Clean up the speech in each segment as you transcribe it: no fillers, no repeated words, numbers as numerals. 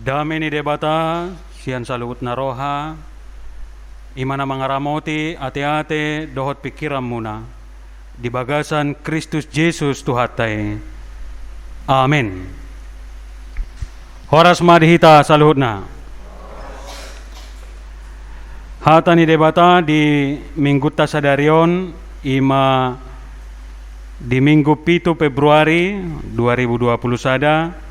Dami ni debata, siyan salugot na roha, imana mga ramoti, ate-ate, dohot pikiran muna. Di bagasan Kristus Jesus tuhatay. Amen. Horas madihita saluhut na. Hata ni debata di minggu tasadarion ima di minggu 7 Februari 2021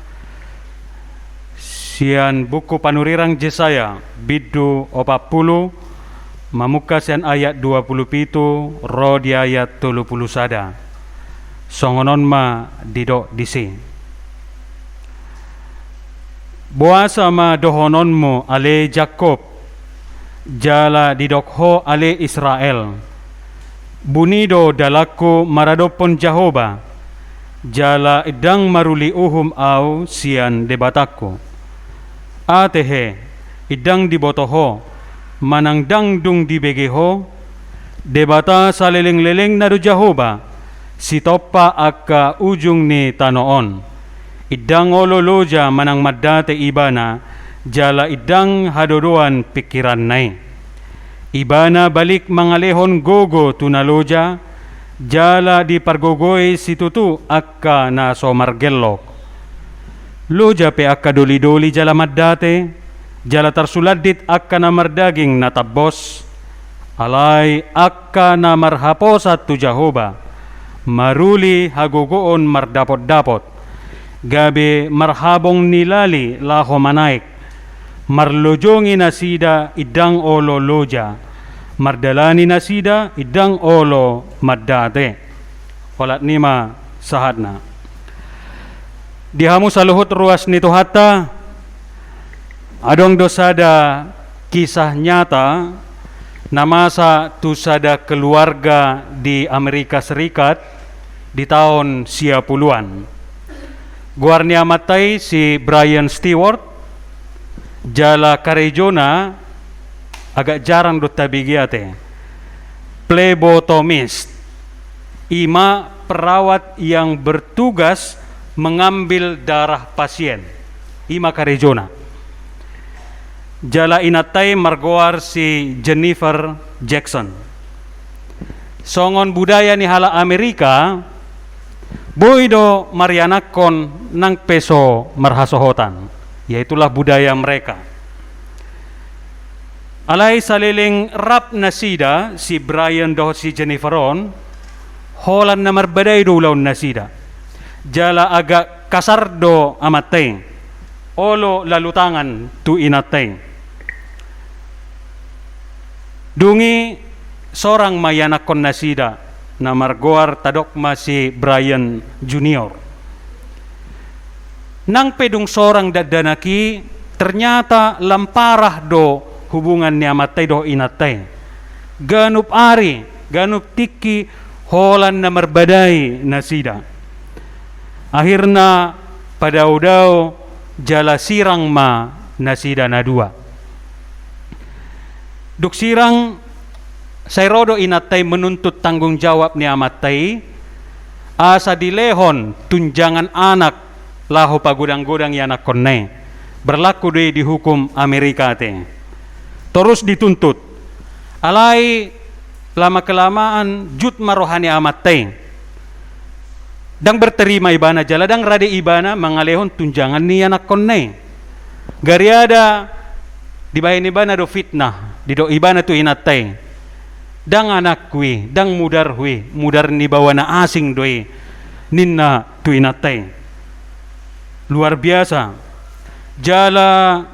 sian buku panurirang Jesaya bidu 40 mamuka sian ayat 27 ro di ayat 31 songonon ma didok disi buasa ma dohononmu ale Jakob jala didokho ale Israel bunido dalaku maradopon Jahoba jala idang maruli uhum au sian debataku atehe idang dibotoho manang dangdung dibegeho debata saleleng-leleng nadu Jahoba sitopa akka ujung ni tanoon idang ololoja manang madate ibana jala idang hadodoan pikiran nai ibana balik mangalehon gogo tunaloja jala di pargogoy situtu akka na somargellok loja pe akka doli-doli jala maddate jala tarsuladit akka na mardaging natabos alay akka na marhaposat tu Jahoba maruli hagogoon mardapot-dapot gabe marhabong nilali laho manaik marlojongi nasida idang olo loja mardalani nasida idang olo maddate olat nima sahadna dihamu saluhut ruas nito hatta adong dosada kisah nyata namasa tusada keluarga di Amerika Serikat di tahun 90-an guarnia matai si Brian Stewart jala karejona agak jarang do tabigiate phlebotomist ima perawat yang bertugas mengambil darah pasien ima karejona jala inatai margoar si Jennifer Jackson songon budaya ni hala Amerika boido marianakon nang peso marhasohotan yaitulah budaya mereka alai saliling rap nasida si Brian doh si Jenniferon holan na marbadai do laun nasida jala agak kasar do amatay olo lalutangan tu inatay dungi sorang mayanakon nasida na margoar tadok si Brian Junior nang pedung sorang dadanaki ternyata lamparah do hubungan ni amatay do inatay ganup ari ganup tiki holan na marbadai nasida akhirna pada udau jala sirang ma nasida na dua duk sirang sayrodo inatay menuntut tanggung jawab ni amatay asa dilehon tunjangan anak laho pagudang-gudang yanak konne berlaku di hukum Amerika te terus dituntut alai lama kelamaan jut marohani amatay dang berterima ibana jala dang rade ibana mangalehon tunjangan ni anak konne gariada dibahin ibana do fitnah di do ibana tu inatay dang anak kui dang mudar ni bawana asing doi ninna tu inatay luar biasa jala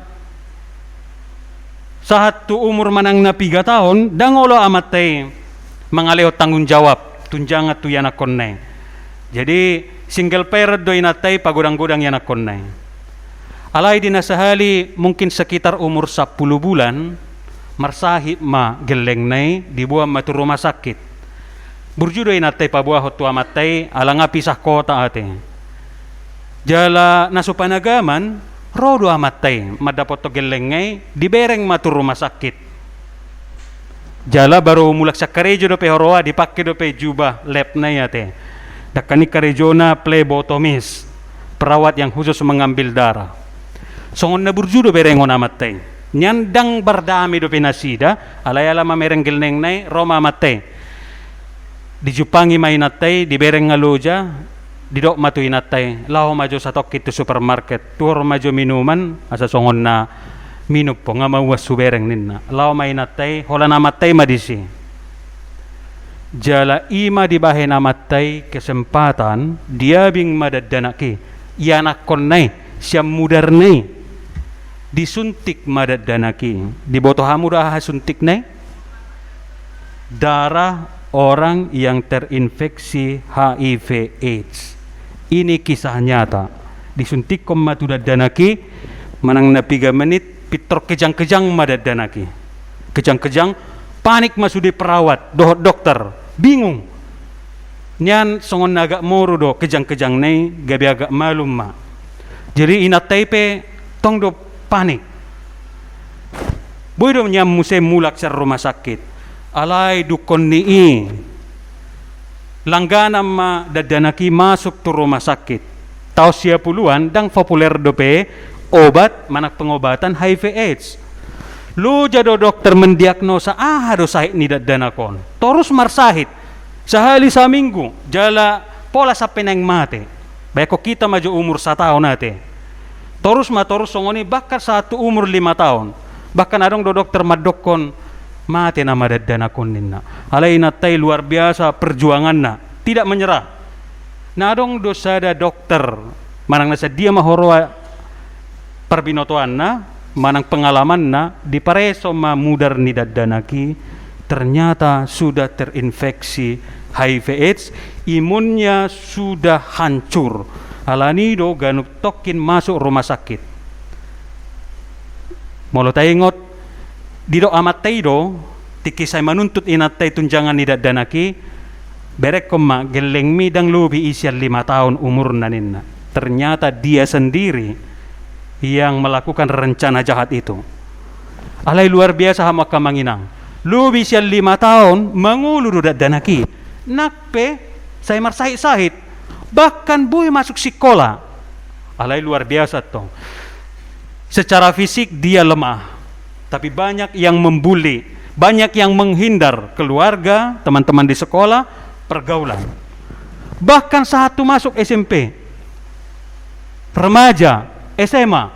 sahat tu umur manang na 3 tahun dang olo amatay mangalehon tanggung jawab tunjangan tu anak konne jadi single parent do inatay pagudang-gudang yanak konne alay dinasahali mungkin sekitar umur 10 bulan marsahib ma geleng nai dibuang matu rumah sakit burjudo inatay pabuah hotu amatay alanga pisah kota ate jala nasupanagaman rodo amatay madapot to geleng ngai dibereng matu rumah sakit jala baru mulak sakarejo do pe horoa dipakai do pe jubah lab nai ate dakani karejona phlebotomist perawat yang khusus mengambil darah songon na burjudo berengon amatay. Nyandang bardami do pinasida, alayala mamerenggel neng nay, Roma matay. Di Jupangi may natay, di bereng nga loja, di dok matuin natay. Lao majo sa tokkit to supermarket, tuor majo minuman, asa songon na minup po, nga mawas subereng ninna. Lao may natay, hola na matay madisi. Jala ima di bahe na matay kesempatan, diabing madaddanaki. Yanak kon nay, siya mudar nay. Disuntik madaddanaki. Di boto hamu dah suntik nay. Darah orang yang terinfeksi HIV AIDS. Ini kisah nyata. Disuntik kom matudaddanaki, manang na 3 menit, pitor kejang-kejang madaddanaki. Kejang-kejang, panik masudi perawat, dokter, bingung. Nyan songon agak moro do, kejang-kejang nay, gabi agak malum ma. Jadi inatay pe, tong do panik. Boy do nyam musem mulak sa rumah sakit. Alay dukon nii langganam ma dadanaki masuk tu rumah sakit tahun 90-an dang populer dope obat manak pengobatan HIV AIDS. Lu jado dokter mendiagnosa do sahit ni dadanakon terus marsahit sehari saminggu jala pola sa peneng mate bayako kita maju umur 1 tahun nate terus songoni bakal satu umur 5 tahun bahkan adong do dokter madokon mati nama dadanakon ninna. Alay natay luar biasa perjuangan na, tidak menyerah. Nadong dosa da dokter, manang nasa dia mahorwa perbinotoan na, manang pengalaman na, di pareso mamudar ni dadanaki, ternyata sudah terinfeksi HIV AIDS, imunnya sudah hancur. Alanido ganuk tokin masuk rumah sakit. Molo tayingot Dido amat taydo, tikisay manuntut inatay tunjangan ni dadanaki, berek koma geleng mi dang lubi isya 5 tahun umur naninna. Ternyata dia sendiri yang melakukan rencana jahat itu. Alay luar biasa hama kamanginang. Lubi isya 5 tahun mangulu dadanaki. Nakpe saya marsahit-sahit. Bahkan boy masuk sekolah. Alay luar biasa to. Secara fisik dia lemah. Tapi banyak yang membuli, banyak yang menghindar keluarga, teman-teman di sekolah, pergaulan. Bahkan satu masuk SMP, remaja, SMA,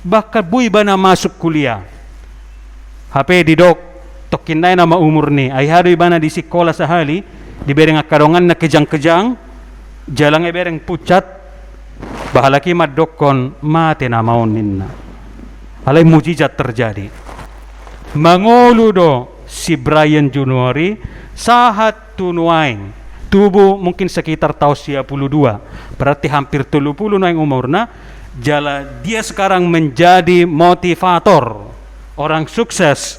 bahkan bui bana masuk kuliah. HP di dok, tokin na nama umur ni, ay hari bana di sekolah sehali, dibereng akadongan na kejang-kejang, jalang bereng pucat, bahalaki madokon mate na maun ninna. Alay mujizat terjadi. Mangulu do si Brian January sahat tunuaing tubuh mungkin sekitar tahun 92, berarti hampir 30 na yang umurna. Jala dia sekarang menjadi motivator, orang sukses,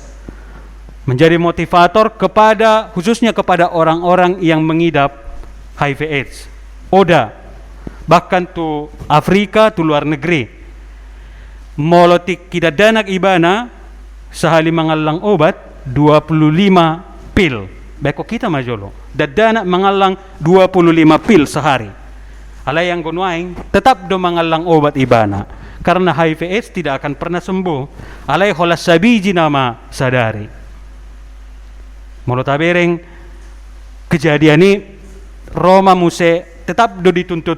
menjadi motivator kepada khususnya kepada orang-orang yang mengidap HIV AIDS. Oda bahkan tu Afrika, tu luar negeri. Molotik kidadanak ibana sehali mangalang obat 25 pil. Beko kita majolo. Dadanak mangalang 25 pil sehari. Alay yang gunwaing tetap do mangalang obat ibana karena HIV AIDS tidak akan pernah sembuh. Alay holas sabiji nama sadari. Molotabereng kejadian ini Roma muse tetap do dituntut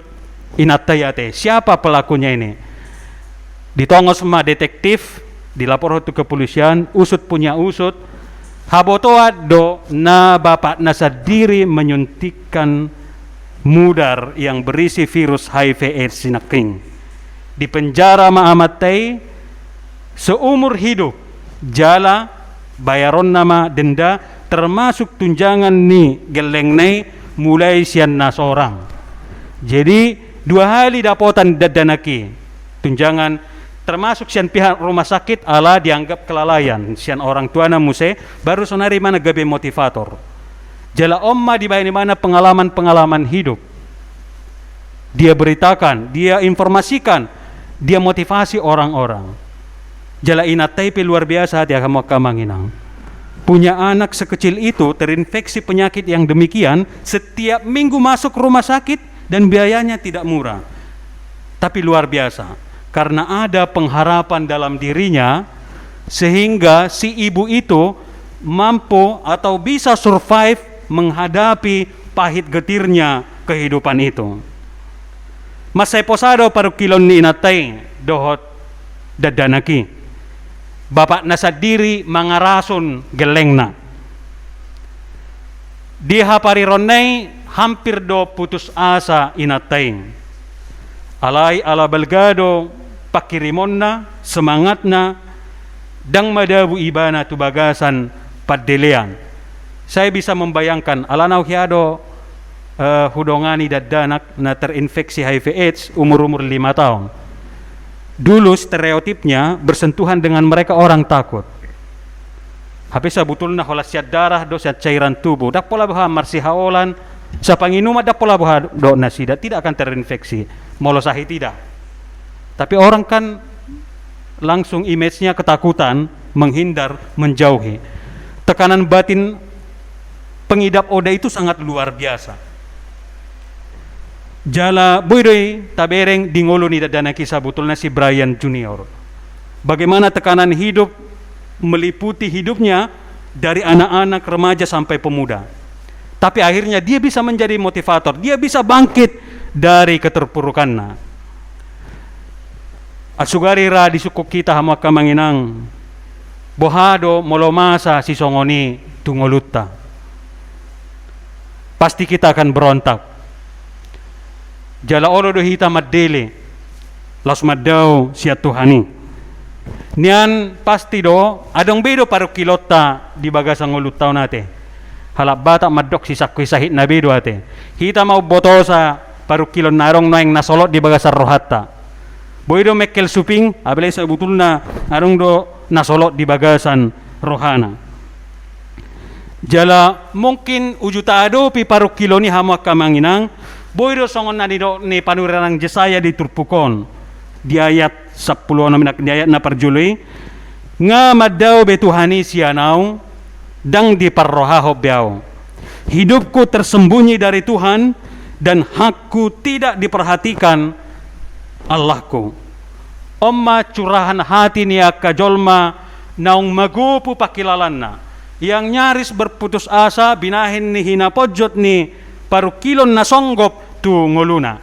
inatayate. Siapa pelakunya ini? Ditongos sama detektif, dilapor ke kepolisian, usut punya usut. Habotoa do na bapak nasa diri menyuntikkan mudar yang berisi virus HIV AIDS sinaking. Di penjara maamatay seumur hidup. Jala bayaron nama denda termasuk tunjangan ni geleng nay mulai sian na seorang. Jadi 2 kali dapotan dadanaki tunjangan termasuk sian pihak rumah sakit ala dianggap kelalaian sian orang tua na muse baru sonari mana gabe motivator. Jala omma di mana pengalaman-pengalaman hidup. Dia beritakan, dia informasikan, dia motivasi orang-orang. Jala inatay luar biasa dia kamu kamanginang. Punya anak sekecil itu terinfeksi penyakit yang demikian, setiap minggu masuk rumah sakit dan biayanya tidak murah. Tapi luar biasa. karena ada pengharapan dalam dirinya, sehingga si ibu itu mampu atau bisa survive menghadapi pahit getirnya kehidupan itu. Masay posado paru kilon ni inatay dohot dadanaki. Bapak nasa diri mangarason geleng na. Di hapari ronay hampir do putus asa inatay. Alay ala balgado pakirimon na, semangat na, dang madabu ibana tubagasan paddelean. Saya bisa membayangkan alanaw hiado hudongani dadanak na terinfeksi HIV/AIDS umur-umur 5 tahun. Dulu stereotipnya bersentuhan dengan mereka orang takut. Tapi sebetulnya holas siat darah do siat cairan tubuh dak pola baha marsihaolan sa panginuma dak pola baha do nasida tidak akan terinfeksi. Molosahi tidak. Tapi orang kan langsung image-nya ketakutan, menghindar, menjauhi. Tekanan batin pengidap ODA itu sangat luar biasa. Jala boydoy tabereng dingolo ni dadana kisah butulna si Brian Junior. Bagaimana tekanan hidup meliputi hidupnya dari anak-anak, remaja sampai pemuda. Tapi akhirnya dia bisa menjadi motivator, dia bisa bangkit dari keterpurukannya. Asugari ra di suku kita hama kamanginang bohado molomasa si songoni tungolutta. Pasti kita akan berontak. Jala olo do hita maddele las maddau sia Tuhani. Nian pasti do adong bedo paru kilota di bagasang ulutaw nate. Halap bata maddok si sakwi sahit na bedo ate. Hita mau botosa paru kilon narong noeng nasolot di bagasar rohatta. Boydo mekel suping abelay sa butul na arong do nasolot di bagasan rohana. Jala mungkin ujuta ado pi paru kilo ni hamak kamanginang boydo songon na ni panuranang Jesaya di Turpukon di ayat 10 di ayat na parjuli nga maddaw betuhani sianaw dang di parrohaho biao. Hidupku tersembunyi dari Tuhan dan hakku tidak diperhatikan Allahku. Omma curahan hati niya kajolma naung magupu pakilalanna yang nyaris berputus asa binahin ni hinapodjot ni parukilon na songgop tu ngoluna.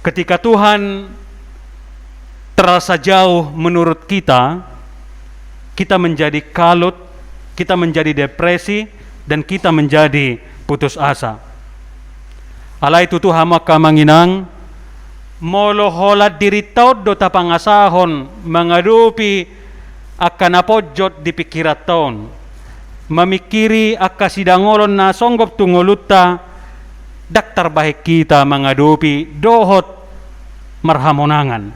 Ketika Tuhan terasa jauh menurut kita, kita menjadi kalut, kita menjadi depresi, dan kita menjadi putus asa. Alay tutu hama kamanginang moloholat diri taod do tapangasahon mangadupi akan apodjot di pikirat taon mamikiri akasidangolon na songgop tungolutta daktar bahik kita mangadupi dohot marhamonangan.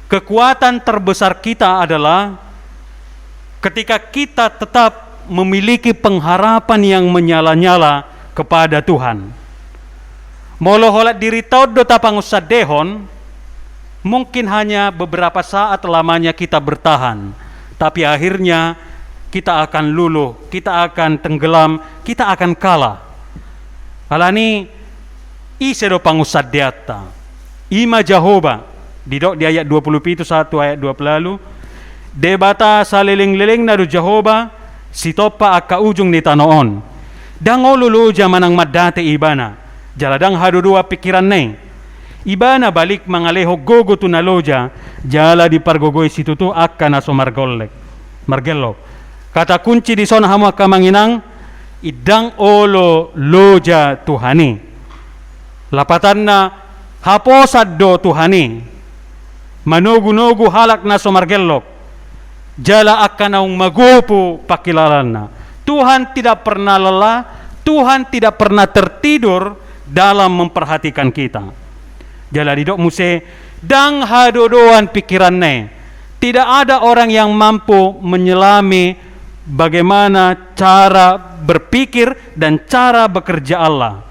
Kekuatan terbesar kita adalah ketika kita tetap memiliki pengharapan yang menyala-nyala kepada Tuhan. Moloholat diri taod do tapangusadehon mungkin hanya beberapa saat lamanya kita bertahan, tapi akhirnya kita akan luluh, kita akan tenggelam, kita akan kalah. Alani isedo pangusadeata ima Jehovah didok di ayat 21 ayat 20 lalu debata saliling-liling na do Jehovah sitopa akka ujung ni tanoon dangolulu jamanang madate ibana jaladang hadudua pikiran neng ibana balik mangaleho gogo tunaloja jala di pargogoy situtu akka naso margello kata kunci di sona hama kamanginang idang olo loja Tuhani lapatan na haposad do Tuhani manugu-nugu halak naso margello jala akka naung magupu pakilalan na Tuhan tidak pernah lelah, Tuhan tidak pernah tertidur dalam memperhatikan kita. Jala didok muse dang hadodoan pikirannya. Tidak ada orang yang mampu menyelami bagaimana cara berpikir dan cara bekerja Allah.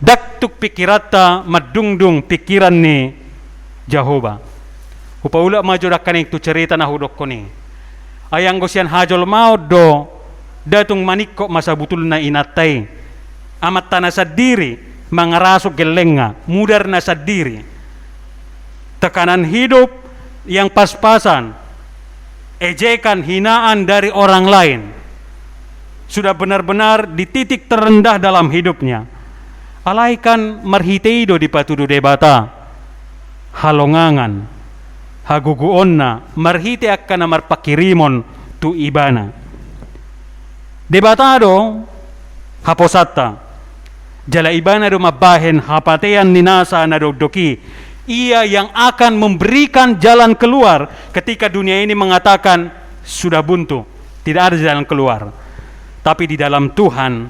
Daktuk pikirata madungdung pikiran ni Jehovah. Upaula majodakan itu cerita na hudok ko ni. Ayang gosian hajol maud do datung manikko masa butul na inatay. Amat tanah sa diri mangarasuk gelenga, mudar na sa diri. Tekanan hidup yang pas-pasan, ejekan, hinaan dari orang lain, sudah benar-benar di titik terendah dalam hidupnya. Alaikan marhiteido di patudu debata, halongangan, haguguonna, marhite akkana marpakirimon tu ibana. Debatado, haposata, jala ibana do mabahen hapatean ninasa na dogdoki, ia yang akan memberikan jalan keluar ketika dunia ini mengatakan sudah buntu, tidak ada jalan keluar. Tapi di dalam Tuhan,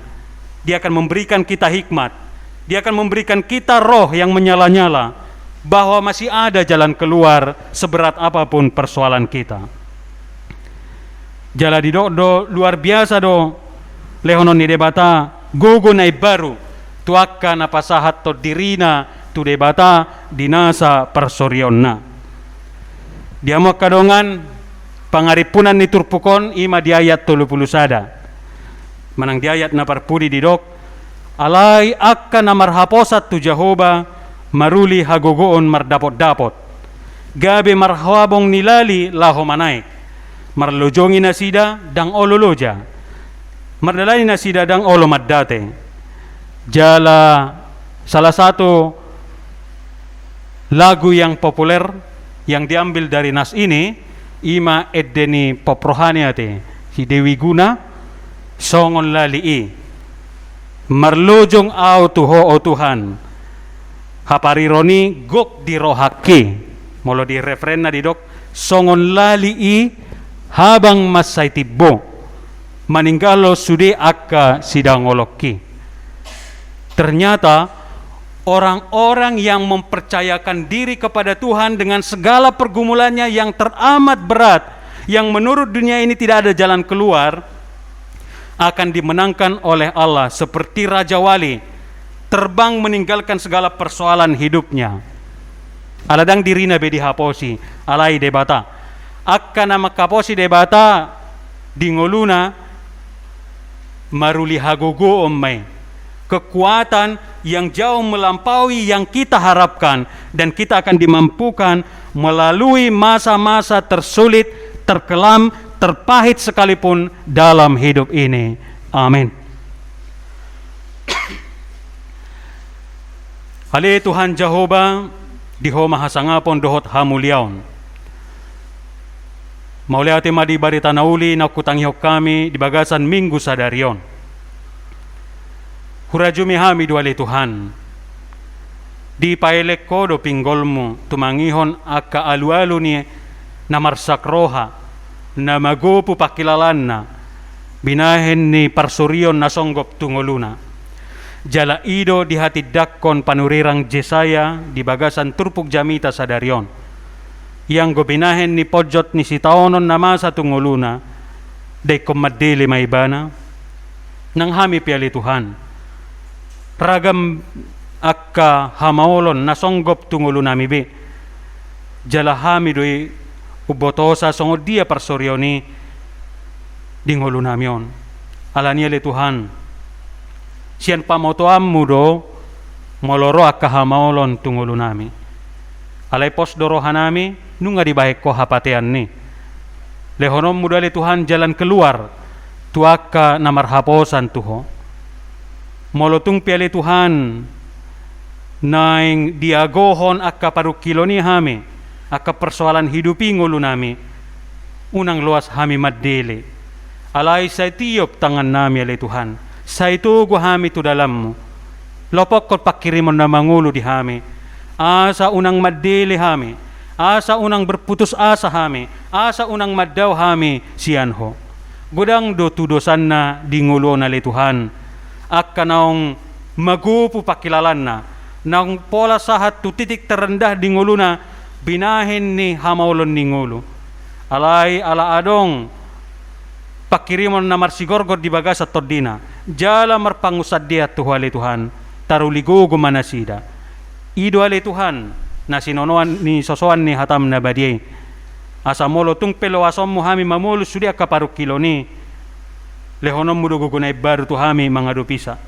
Dia akan memberikan kita hikmat, Dia akan memberikan kita roh yang menyala-nyala, bahwa masih ada jalan keluar seberat apapun persoalan kita. Jala di do luar biasa do lehonon ni debata gugu nai baru tuakka na pasahat to dirina tu debata dinasa persorionna. Dia mau kadongan pangaripunan ni turpukon ima di ayat 30 sada. Manang di ayat na parpudi di dok, alai akka na marhaposat tu Jehovah maruli hagogoon mardapot-dapot. Gabe marhawabong nilali laho manaik. Marlojongi na sida dang ololoja. Mardalani na sida dang olo maddate. Jala salah satu lagu yang populer yang diambil dari nas ini, ima edeni poprohaniate si Dewi Guna songon lalii. Marlojong au tuho o Tuhan. Haparironi gok di rohaki. Molo di referen na di dok, songon lalii habang masay tibbo maninggalo sudi akka sidang oloki. Ternyata orang-orang yang mempercayakan diri kepada Tuhan dengan segala pergumulannya yang teramat berat, yang menurut dunia ini tidak ada jalan keluar, akan dimenangkan oleh Allah seperti Raja Wali, terbang meninggalkan segala persoalan hidupnya. Aladang dirina bedi haposi, alai debata. Akka na makaposi debata dingoluna maruli hagogo ommai. Kekuatan yang jauh melampaui yang kita harapkan, dan kita akan dimampukan melalui masa-masa tersulit, terkelam, terpahit sekalipun dalam hidup ini. Amin. Hali Tuhan Jehovah diho mahasangapon dohot hamuliaon. Mauliati madi barita nauli na kutanghihok kami di bagasan minggu sadarion. Hurajumi hami duali Tuhan. Di paelek ko do pinggolmu tumangihon akka alu-alu ni namarsak roha na magupu pakilalan na binahen ni parsurion na songgop tungoluna. Jala ido di hati dakkon panurirang Jesaya di bagasan turpuk jamita sadarion. Yang gobinahen ni pojot ni sitaonon na masa tunguluna, day kumadili maibana, nang hami piali Tuhan. Ragam akka hamaolon na songgop tunguluna mibi, jala hami doy ubotosa songod dia parsoryoni, dingulu namion. Alaniya li Tuhan, siyan pamotoam mudo, moloro akka hamaolon tungulu nami. Alay pos dorohan nami, nunga di baik ko hapatean ni. Lehonom mudali Tuhan jalan keluar, tuaka na marhaposan tuho. Molotung piali Tuhan, naing diagohon akka parukilo ni hami, akka persoalan hidupi ngulu nami, unang luas hami maddili. Alay sa tiyop tangan nami alay Tuhan, sa itugo hami tu dalammu. Lopok kot pakirimon na mangulo di hami, asa unang maddili hami, asa unang berputus asa hami, asa unang maddaw hami siyanho. Gudang do tudosan na dingulo na li Tuhan, akka naong magupu pakilalan na, naong pola sahat tu titik terendah dingulo na, binahin ni hamaulon ningulo. Alay ala adong pakirimon na marsigorgod di bagas at tordina, jala marpangusad dia tuhali Tuhan, taruligo gumanasida. Ido ali Tuhan na sinonoan ni sosoan ni hatam na badiyay. Asa molo tung pelo asom mo hami mamolo sudia kaparuk kilo ni lehonom mudo gugunay baru tu hami mga dupisa.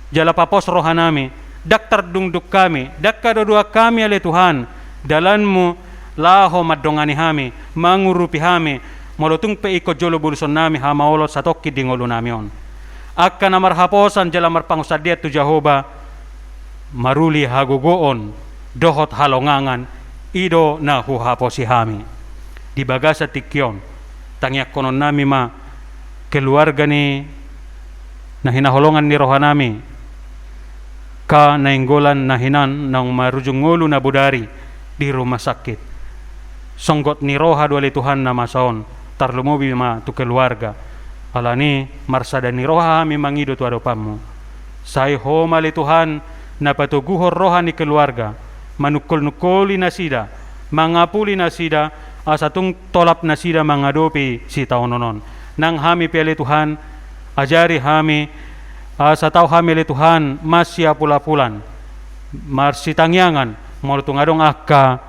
Jala papos rohanami daktar dungduk kami, dakka dua kami ale Tuhan, dalanmu laho madongani hami, mangurupi hami, molotung pe iko jolo buluson nami hamaolot satokki dingolu namion. Akka na marhaposan jala marpangusadiat tu Jehovah, maruli hagugoon, dohot halongangan, ido na huhaposi hami. Di bagasa tikyon, tangyak konon nami ma, keluarga ni na hinaholongan ni rohanami, ka nainggolan na hinan ng marujung ngulu na budari di rumah sakit. Songgot ni roha duali Tuhan na masaon, tarlumubi ma tu keluarga. Alani marsada ni roha mi mangido tu adopamu. Say homali Tuhan na patuguhor roha ni keluarga, manukol-nukoli na sida, mangapuli na sida, asatung tolap na sida mangadopi si taunonon. Nang hami pili Tuhan, ajari hami, sa tao hami li Tuhan, masya pula-pulan, marsitangyangan, morutungadong akka,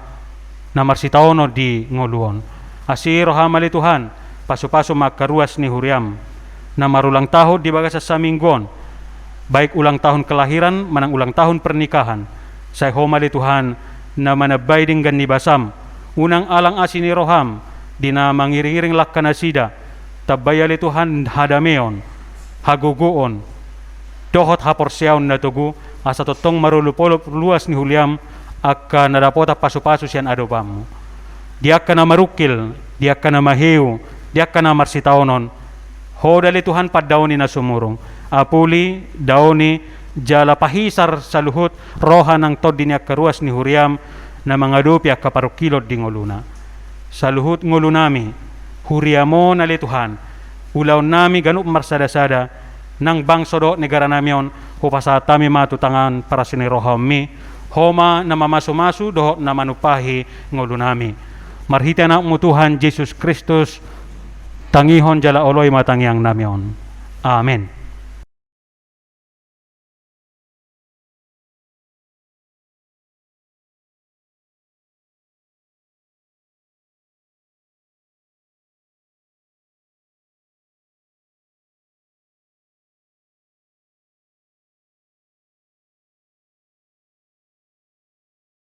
na marsitaono di ngoluon. Asiro hamali Tuhan, paso-paso makaruas ni huriam, na marulang tahun di bagas sa minggon, baik ulang tahun kelahiran, manang ulang tahun pernikahan. Say homali Tuhan, na manabay dinggan ni basam, unang alang asini roham, di na mangiring-iring lakkan asida, tabayali Tuhan hadameon, haguguon, dohot haporsyaon na tugu, asa totong marulupolop luas ni huliam, akka nadapota paso-paso siyan adobamu. Dia kana marukil, dia kana mahiu, dia kana marsitaonon, hodali Tuhan paddaoni na sumurong, apuli, daoni, jala pahisar sa luhut, roha ng tod din karuas ni huriam, na mangadupi akka parukilod di ngoluna. Sa luhut ngolunami, huriamo na li Tuhan, ulaw nami ganup marsada-sada, nang bangsodo negara namion, hupasatami matutangan para siniroham mi, homa na mamasumasu doho na manupahi ngolunami. Marhita na mo Tuhan Jesus Kristus, tangihon jala oloy matangyang namion. Amen.